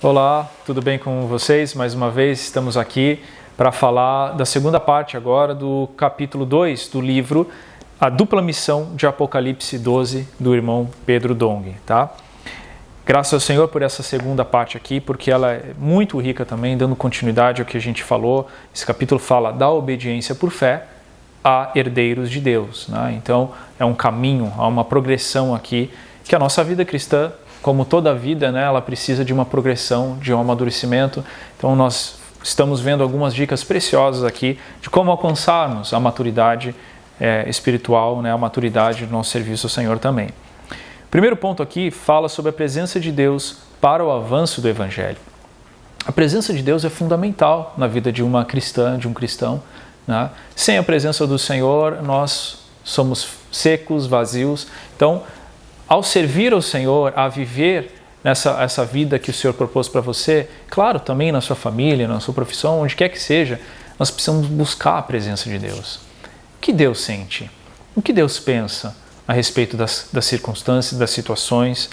Olá, tudo bem com vocês? Mais uma vez estamos aqui para falar da segunda parte agora do capítulo 2 do livro A Dupla Missão de Apocalipse 12 do irmão Pedro Dong, tá? Graças ao Senhor por essa segunda parte aqui, porque ela é muito rica também, dando continuidade ao que a gente falou. Esse capítulo fala da obediência por fé a herdeiros de Deus, né? Então é um caminho, há uma progressão aqui, que a nossa vida cristã, como toda a vida, né, ela precisa de uma progressão, de um amadurecimento. Então nós estamos vendo algumas dicas preciosas aqui de como alcançarmos a maturidade espiritual, né, a maturidade do nosso serviço ao Senhor também. O primeiro ponto aqui fala sobre a presença de Deus para o avanço do Evangelho. A presença de Deus é fundamental na vida de uma cristã, de um cristão, né? Sem a presença do Senhor, nós somos secos, vazios. Então, ao servir ao Senhor, a viver essa vida que o Senhor propôs para você, claro, também na sua família, na sua profissão, onde quer que seja, nós precisamos buscar a presença de Deus. O que Deus sente? O que Deus pensa a respeito das circunstâncias, das situações?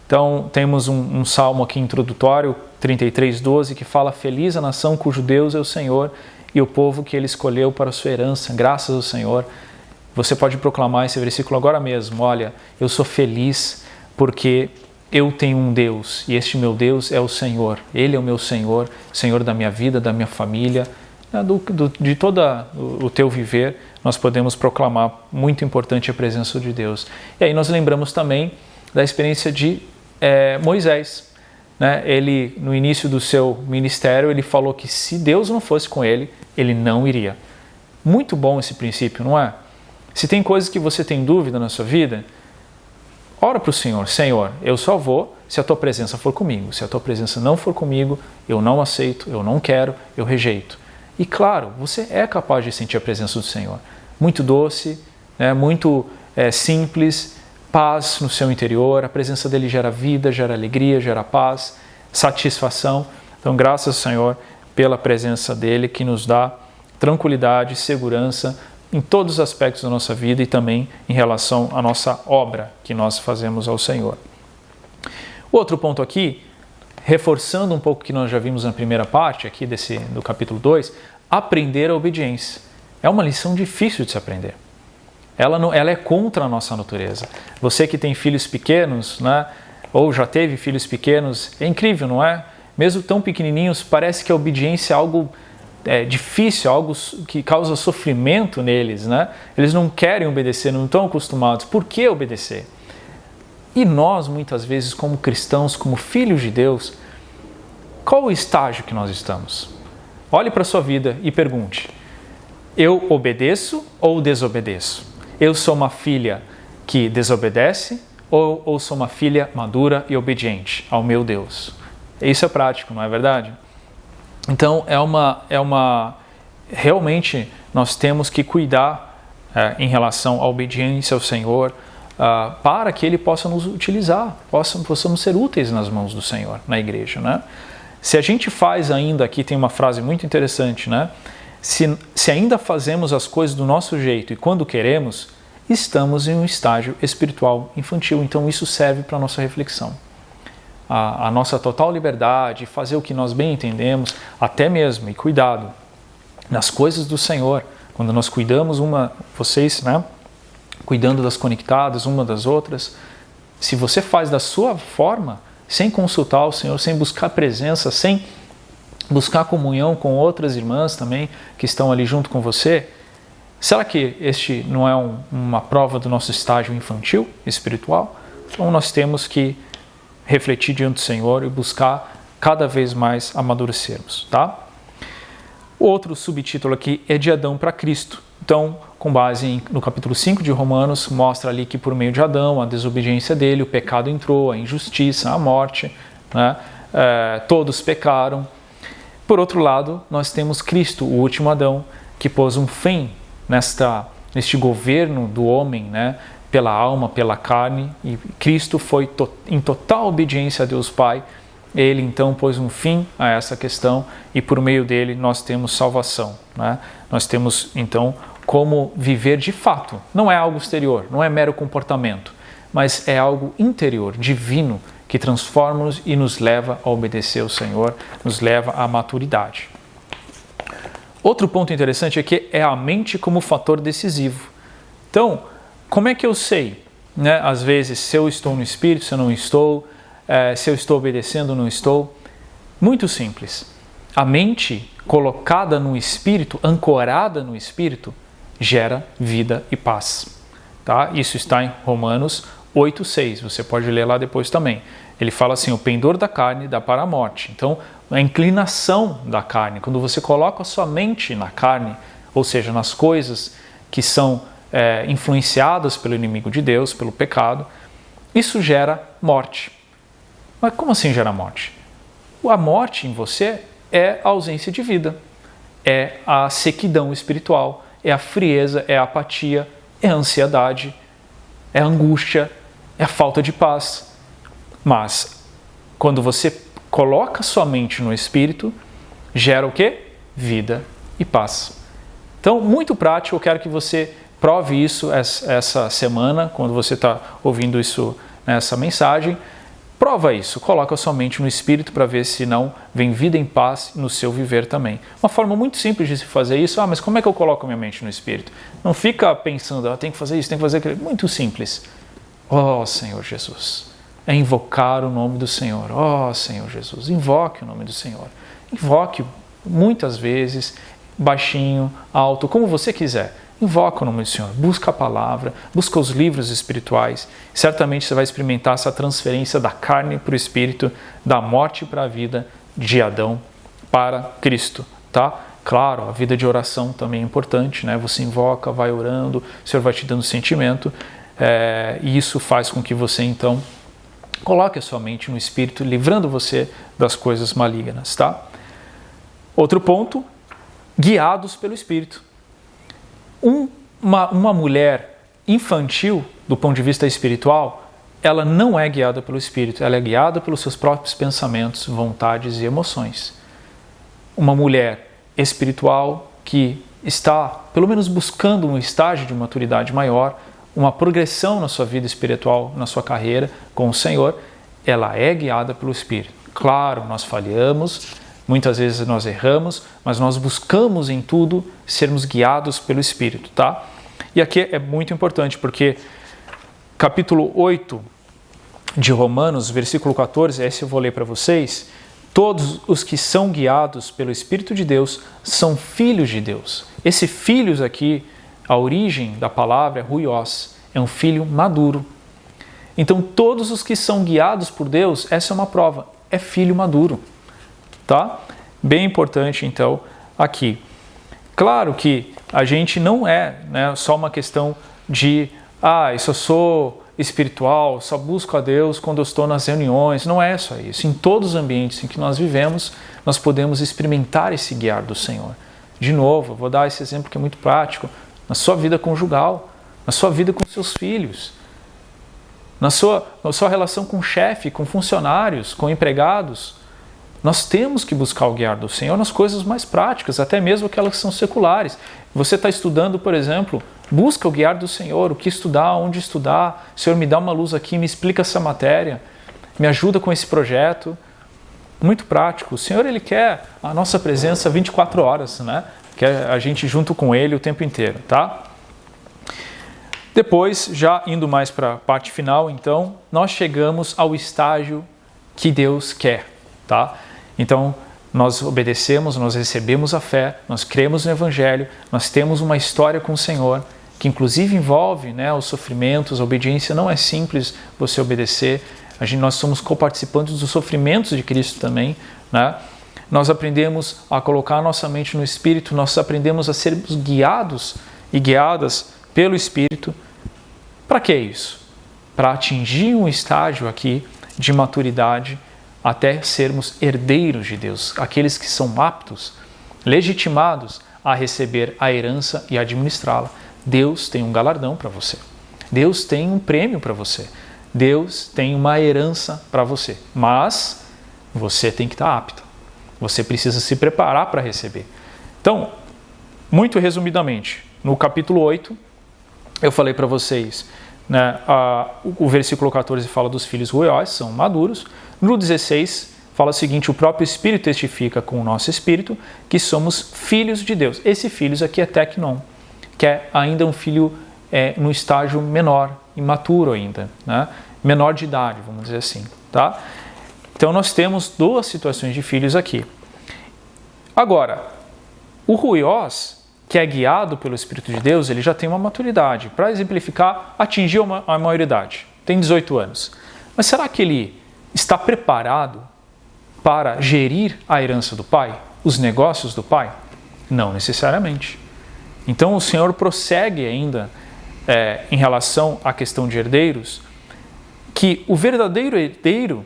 Então, temos um salmo aqui introdutório, 33:12, que fala: Feliz a nação cujo Deus é o Senhor e o povo que Ele escolheu para a sua herança, graças ao Senhor. Você pode proclamar esse versículo agora mesmo: olha, eu sou feliz porque eu tenho um Deus e este meu Deus é o Senhor. Ele é o meu Senhor, Senhor da minha vida, da minha família, de todo o teu viver. Nós podemos proclamar, muito importante, a presença de Deus. E aí nós lembramos também da experiência de Moisés, né? Ele, no início do seu ministério, ele falou que se Deus não fosse com ele, ele não iria. Muito bom esse princípio, não é? Se tem coisas que você tem dúvida na sua vida, ora para o Senhor: Senhor, eu só vou se a tua presença for comigo. Se a tua presença não for comigo, eu não aceito, eu não quero, eu rejeito. E claro, você é capaz de sentir a presença do Senhor. Muito doce, né? Muito simples, paz no seu interior. A presença dele gera vida, gera alegria, gera paz, satisfação. Então, graças ao Senhor pela presença dele, que nos dá tranquilidade, segurança em todos os aspectos da nossa vida e também em relação à nossa obra que nós fazemos ao Senhor. Outro ponto aqui, reforçando um pouco o que nós já vimos na primeira parte aqui do capítulo 2, aprender a obediência. É uma lição difícil de se aprender. Ela é contra a nossa natureza. Você que tem filhos pequenos, né, ou já teve filhos pequenos, é incrível, não é? Mesmo tão pequenininhos, parece que a obediência é algo difícil, algo que causa sofrimento neles, né? Eles não querem obedecer, não estão acostumados. Por que obedecer? E nós, muitas vezes, como cristãos, como filhos de Deus, qual o estágio que nós estamos? Olhe para a sua vida e pergunte: eu obedeço ou desobedeço? Eu sou uma filha que desobedece ou sou uma filha madura e obediente ao meu Deus? Isso é prático, não é verdade? Então, realmente nós temos que cuidar em relação à obediência ao Senhor, para que Ele possa nos utilizar, possamos ser úteis nas mãos do Senhor, na igreja, né? Se a gente faz ainda, aqui tem uma frase muito interessante, né? Se ainda fazemos as coisas do nosso jeito e quando queremos, estamos em um estágio espiritual infantil. Então isso serve para a nossa reflexão. A nossa total liberdade, fazer o que nós bem entendemos, até mesmo, e cuidado, nas coisas do Senhor, quando nós cuidamos vocês, né, cuidando das conectadas uma das outras, se você faz da sua forma, sem consultar o Senhor, sem buscar presença, sem buscar comunhão com outras irmãs também, que estão ali junto com você, será que este não é uma prova do nosso estágio infantil, espiritual? Então nós temos que refletir diante do Senhor e buscar cada vez mais amadurecermos, tá? O outro subtítulo aqui é de Adão para Cristo. Então, com base no capítulo 5 de Romanos, mostra ali que por meio de Adão, a desobediência dele, o pecado entrou, a injustiça, a morte, né? Todos pecaram. Por outro lado, nós temos Cristo, o último Adão, que pôs um fim neste governo do homem, né? Pela alma, pela carne, e Cristo foi em total obediência a Deus Pai. Ele então pôs um fim a essa questão e por meio dele nós temos salvação, né? Nós temos então como viver de fato. Não é algo exterior, não é mero comportamento, mas é algo interior, divino, que transforma-nos e nos leva a obedecer ao Senhor, nos leva à maturidade. Outro ponto interessante é que é a mente como fator decisivo. Então, como é que eu sei, né, às vezes, se eu estou no Espírito, se eu não estou, se eu estou obedecendo ou não estou? Muito simples. A mente colocada no Espírito, ancorada no Espírito, gera vida e paz. Tá? Isso está em Romanos 8,6. Você pode ler lá depois também. Ele fala assim, o pendor da carne dá para a morte. Então, a inclinação da carne, quando você coloca a sua mente na carne, ou seja, nas coisas que são influenciadas pelo inimigo de Deus, pelo pecado, isso gera morte. Mas como assim gera morte? A morte em você é a ausência de vida, é a sequidão espiritual, é a frieza, é a apatia, é a ansiedade, é a angústia, é a falta de paz. Mas, quando você coloca sua mente no Espírito, gera o quê? Vida e paz. Então, muito prático, eu quero que você prove isso essa semana, quando você está ouvindo isso, essa mensagem. Prova isso, coloca sua mente no Espírito para ver se não vem vida em paz no seu viver também. Uma forma muito simples de se fazer isso, mas como é que eu coloco minha mente no Espírito? Não fica pensando, tem que fazer isso, tem que fazer aquilo. Muito simples. Ó Senhor Jesus, é invocar o nome do Senhor. Ó Senhor Jesus, invoque o nome do Senhor. Invoque muitas vezes, baixinho, alto, como você quiser. Invoca o nome do Senhor, busca a palavra, busca os livros espirituais. Certamente você vai experimentar essa transferência da carne para o Espírito, da morte para a vida, de Adão para Cristo, tá? Claro, a vida de oração também é importante, né? Você invoca, vai orando, o Senhor vai te dando sentimento, e isso faz com que você, então, coloque a sua mente no Espírito, livrando você das coisas malignas, tá? Outro ponto, guiados pelo Espírito. Uma mulher infantil, do ponto de vista espiritual, ela não é guiada pelo Espírito, ela é guiada pelos seus próprios pensamentos, vontades e emoções. Uma mulher espiritual que está, pelo menos, buscando um estágio de maturidade maior, uma progressão na sua vida espiritual, na sua carreira com o Senhor, ela é guiada pelo Espírito. Claro, nós falhamos, muitas vezes nós erramos, mas nós buscamos em tudo sermos guiados pelo Espírito, tá? E aqui é muito importante, porque capítulo 8 de Romanos, versículo 14, esse eu vou ler para vocês, todos os que são guiados pelo Espírito de Deus são filhos de Deus. Esse filhos aqui, a origem da palavra é huios, é um filho maduro. Então todos os que são guiados por Deus, essa é uma prova, é filho maduro. Tá? Bem importante, então, aqui. Claro que a gente não é, né, só uma questão de eu só sou espiritual, só busco a Deus quando eu estou nas reuniões. Não é só isso. Em todos os ambientes em que nós vivemos, nós podemos experimentar esse guiar do Senhor. De novo, vou dar esse exemplo que é muito prático. Na sua vida conjugal, na sua vida com seus filhos, na sua relação com o chefe, com funcionários, com empregados. Nós temos que buscar o guiar do Senhor nas coisas mais práticas, até mesmo aquelas que são seculares. Você está estudando, por exemplo, busca o guiar do Senhor, o que estudar, onde estudar. Senhor, me dá uma luz aqui, me explica essa matéria, me ajuda com esse projeto. Muito prático. O Senhor, Ele quer a nossa presença 24 horas, né? Quer a gente junto com Ele o tempo inteiro, tá? Depois, já indo mais para a parte final, então, nós chegamos ao estágio que Deus quer, tá? Então, nós obedecemos, nós recebemos a fé, nós cremos no Evangelho, nós temos uma história com o Senhor, que inclusive envolve, né, os sofrimentos, a obediência. Não é simples você obedecer, nós somos coparticipantes dos sofrimentos de Cristo também, né? Nós aprendemos a colocar a nossa mente no Espírito, nós aprendemos a sermos guiados e guiadas pelo Espírito. Para que isso? Para atingir um estágio aqui de maturidade, até sermos herdeiros de Deus, aqueles que são aptos, legitimados a receber a herança e administrá-la. Deus tem um galardão para você. Deus tem um prêmio para você. Deus tem uma herança para você. Mas você tem que estar apto. Você precisa se preparar para receber. Então, muito resumidamente, no capítulo 8, eu falei para vocês né, o versículo 14 fala dos filhos ruiós, são maduros. No 16 fala o seguinte: o próprio Espírito testifica com o nosso espírito que somos filhos de Deus. Esse filhos aqui é teknon, que é ainda um filho no estágio menor, imaturo ainda, né, menor de idade, vamos dizer assim. Tá? Então nós temos duas situações de filhos aqui. Agora, o ruiós, que é guiado pelo Espírito de Deus, ele já tem uma maturidade. Para exemplificar, atingiu a maioridade, tem 18 anos. Mas será que ele está preparado para gerir a herança do pai, os negócios do pai? Não necessariamente. Então o Senhor prossegue ainda em relação à questão de herdeiros, que o verdadeiro herdeiro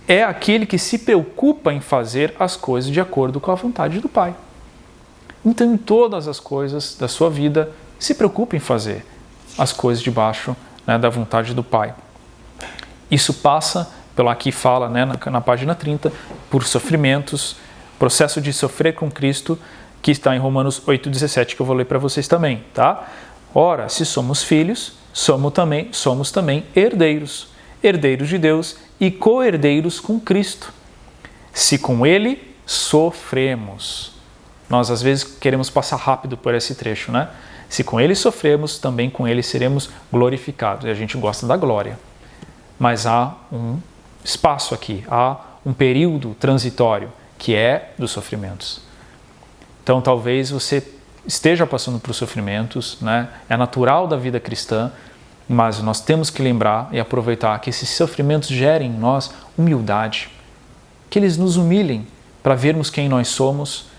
é aquele que se preocupa em fazer as coisas de acordo com a vontade do pai. Então, em todas as coisas da sua vida, se preocupe em fazer as coisas debaixo, né, da vontade do Pai. Isso passa, pelo aqui fala, né, na página 30, por sofrimentos, processo de sofrer com Cristo, que está em Romanos 8,17, que eu vou ler para vocês também. Tá? Ora, se somos filhos, somos também herdeiros, herdeiros de Deus e co-herdeiros com Cristo, se com Ele sofremos. Nós, às vezes, queremos passar rápido por esse trecho, né? Se com Ele sofremos, também com Ele seremos glorificados. E a gente gosta da glória. Mas há um espaço aqui, há um período transitório, que é dos sofrimentos. Então, talvez você esteja passando por sofrimentos, né? É natural da vida cristã, mas nós temos que lembrar e aproveitar que esses sofrimentos gerem em nós humildade. Que eles nos humilhem para vermos quem nós somos,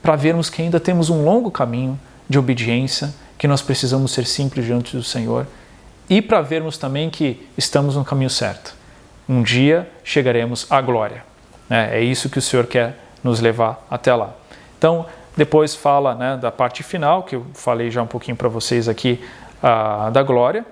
para vermos que ainda temos um longo caminho de obediência, que nós precisamos ser simples diante do Senhor, e para vermos também que estamos no caminho certo. Um dia chegaremos à glória. É isso que o Senhor quer nos levar até lá. Então, depois fala, né, da parte final, que eu falei já um pouquinho para vocês aqui, da glória.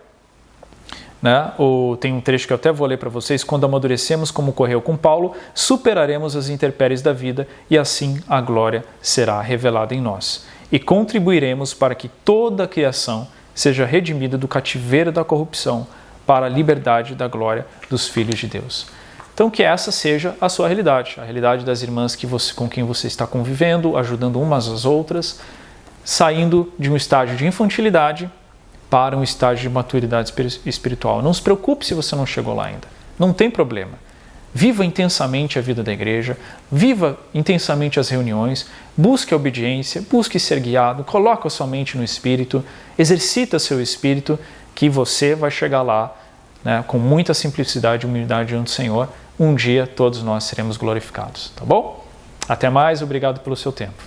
Né? Tem um trecho que eu até vou ler para vocês: quando amadurecemos como ocorreu com Paulo, superaremos as intempéries da vida e assim a glória será revelada em nós. E contribuiremos para que toda a criação seja redimida do cativeiro da corrupção para a liberdade da glória dos filhos de Deus. Então que essa seja a sua realidade, a realidade das irmãs com quem você está convivendo, ajudando umas às outras, saindo de um estágio de infantilidade para um estágio de maturidade espiritual. Não se preocupe se você não chegou lá ainda. Não tem problema. Viva intensamente a vida da igreja, viva intensamente as reuniões, busque a obediência, busque ser guiado, coloque a sua mente no Espírito, exercita seu Espírito, que você vai chegar lá, né, com muita simplicidade e humildade diante do Senhor. Um dia todos nós seremos glorificados. Tá bom? Até mais, obrigado pelo seu tempo.